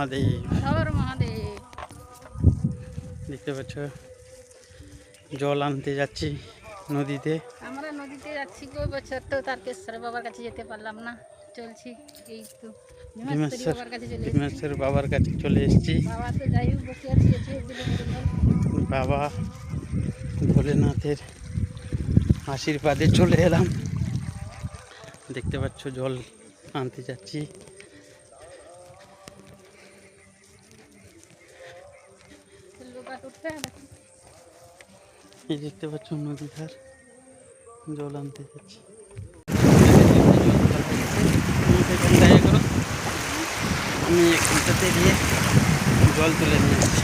মহাদেব। হর মহাদেব। দেখতে পাচ্ছ জল আনতে যাচ্ছি নদীতে। আমরা নদীতে যাচ্ছি, ওই বছর তো তারকেশ্বর বাবার কাছে যেতে পারলাম না, চলছি এই তো ভীমেশ্বরী বাবার কাছে চলে এসেছি। ভীমেশ্বর বাবার কাছে চলে এসেছি। বাবা তো যাই হোক বসে আছি, বাবা ভোলেনাথের আশীর্বাদে চলে এলাম। দেখতে পাচ্ছ জল আনতে যাচ্ছি। এই দেখতে পাচ্ছ নদী ধার, জল আনতে যাচ্ছি। আমি এখানটাতে গিয়ে জল তুলে নিয়ে আসছি।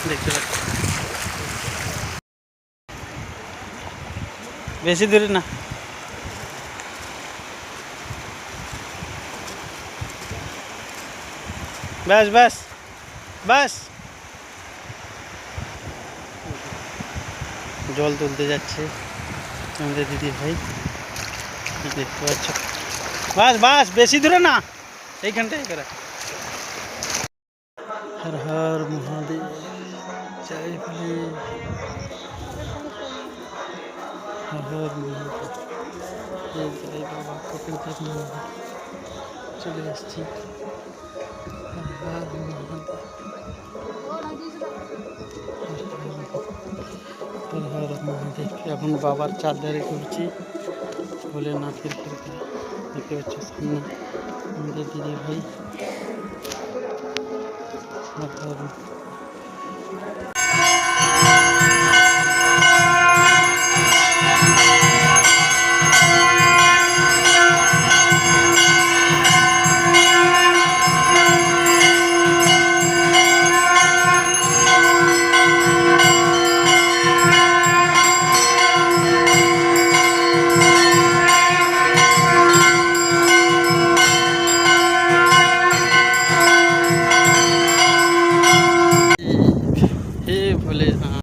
দেখতে পাচ্ছ বেশি দূরে না, ব্যাস ব্যাস ব্যাস। জল তুলতে যাচ্ছে আমাদের দিদি ভাই, দেখতে পাচ্ছ। বাস বাস, বেশি দূরে না, এইখানটাই করে। হর হর মহাদেব, জয় ভোলে। হর হর মহাদেব, জয় বাবা কপিলদেব মন্দির চলে এসছি। হর হর মহাদেব, হর হর মহাদেব। এখন বাবার চারধারে ঘুরছি ভোলেনাথের কৃপা। দেখতে পাচ্ছ সামনে আমাদের দিদি ভাই। হর হর ভোলেনাথ।